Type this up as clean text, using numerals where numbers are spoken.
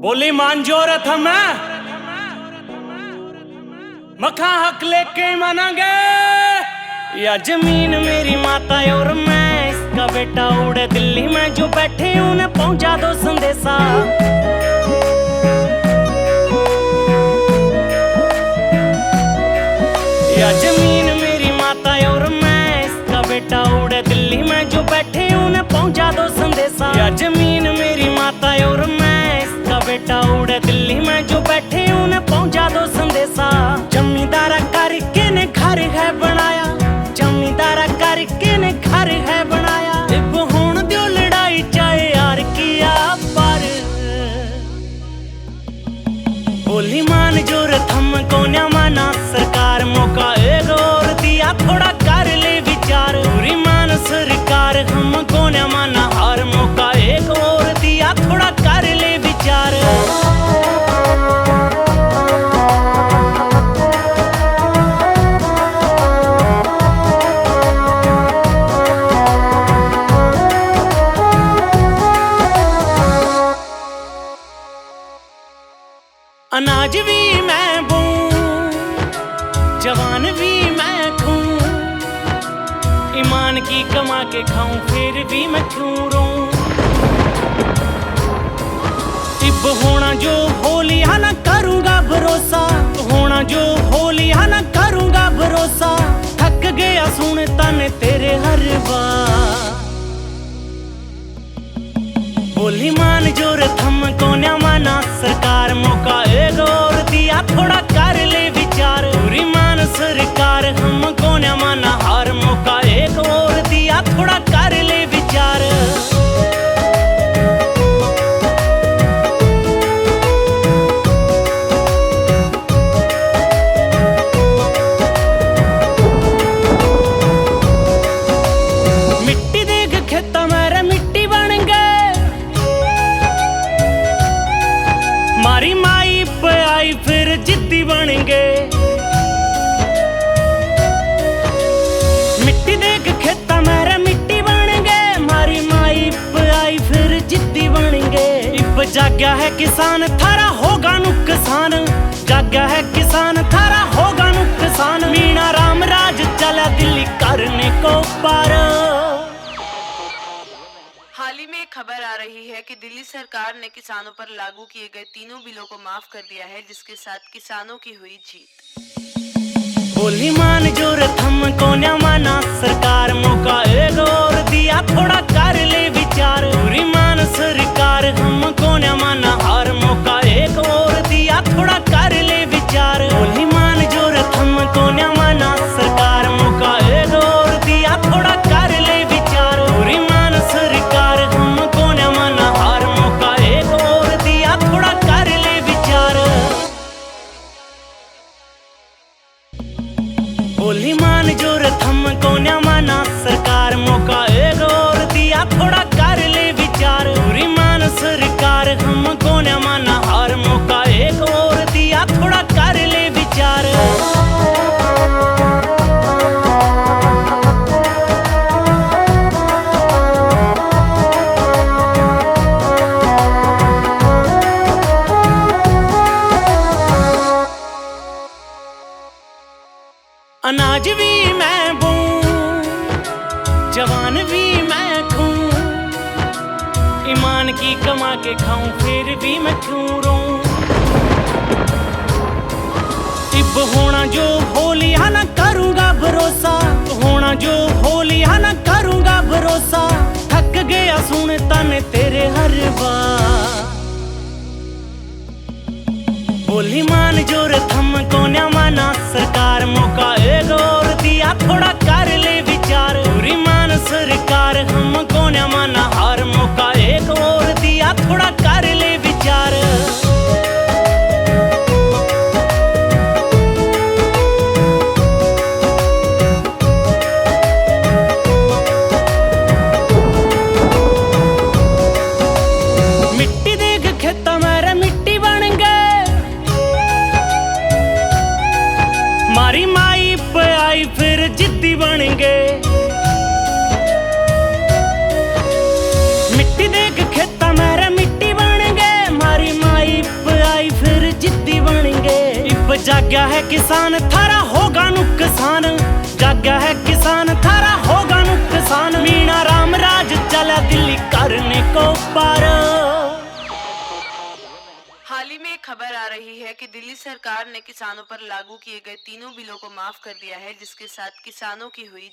बोली मान जो रथ मैं मखा हक लेके मानांगे या जमीन मेरी माता और मैं इसका बेटा उड़े दिल्ली में जो बैठे उन्हें पहुंचा दो संदेशा। या जमीन मेरी माता और मैं इसका बेटा उड़े दिल्ली में जो बैठे उन्हें पहुंचा दो संदेशा। या जमीन मेरी माता और मैं इसका बेटा उड़े दिल्ली में जो बैठे उन्हें पहुंचा दो संदेशा। जमींदारा करके ने घर है बनाया, जमींदारा करके ने घर है बनाया। अब होण दो लड़ाई चाहे यार किया पर बोली मान जोर थम को न माना सरकार मौका एक और दिया थोड़ा कर ले विचार। पूरी मान सरकार हमको न माना हर मौका एक और दिया थोड़ा कर ले विचार। अनाज भी मैं बोऊं, जवान भी मैं खूं, ईमान की कमा के खाऊं फिर भी मैं क्यों रोऊं। इब होना जो हो लिया ना करूंगा भरोसा, होना जो हो लिया ना करूंगा भरोसा। थक गया सुनता ने तेरे हर बार बोली मान जोर थम को न माना सरकार मौका एक और दिया थोड़ा कर ले विचार। पूरी मान सरकार हमको न माना हर मौका एक और दिया थोड़ा कर ले विचार। मिट्टी देख खेता मेरे मिट्टी बन गए, मारी माई पे आई फिर जिद्दी बन गए। मिट्टी देख खेता मेरे मिट्टी बन गए, मारी माई पे आई फिर जिद्दी बन गए। इब जाग्या है किसान थारा होगा नुकसान, जाग्या है किसान थारा होगा नुकसान। मीना राम राज चला दिल्ली करने को पार। हाल ही में एक खबर आ रही है कि दिल्ली सरकार ने किसानों पर लागू किए गए तीनों बिलों को माफ कर दिया है, जिसके साथ किसानों की हुई जीत। बोली मान जोर थम को न माना सरकार मौका एक और दिया थोड़ा कर ले विचार। पूरी मान सरकार हमको न माना हर मौका एक और दिया थोड़ा कर ले विचार। बोली मान जोर थम को न माना सरकार मौका एक और दिया थोड़ा कर ले विचार। पूरी मान सरकार हमको न माना हर मौका एक और दिया थोड़ा कर ले विचार। बोली मान जोर थम को न माना सरकार मौका एक और दिया थोड़ा कर ले विचार। पूरी मान सरकार हमको न माना हर मौका एक और दिया थोड़ा कर ले विचार। अनाज भी मैं बोऊं, जवान भी मैं खूं, ईमान की कमा के खाऊं फिर भी मैं क्यों रोऊं। इब होना जो हो लिया ना करूंगा भरोसा, होना जो हो लिया ना करूंगा भरोसा। थक गया सुनता ने तेरे हर बार बोली मान जोर थम को न माना सरकार मौका एक और दिया थोड़ा कर ले विचार। पूरी मान सरकार हमको न माना हर मौका एक और दिया थोड़ा कर ले विचार। मिट्टी देख खेता मेरे मिट्टी बन गए, मारी माई पे आई फिर जिद्दी बन गए। मिट्टी देख खेता मेरे मिट्टी बन गए, मारी माई अब जाग्या है किसान थारा होगा नुकसान, जाग्या है किसान थारा होगा नुकसान। मीणा राम राज चला दिल्ली करने को पार। हाल ही में एक खबर आ रही है कि दिल्ली सरकार ने किसानों पर लागू किए गए तीनों बिलों को माफ कर दिया है, जिसके साथ किसानों की हुई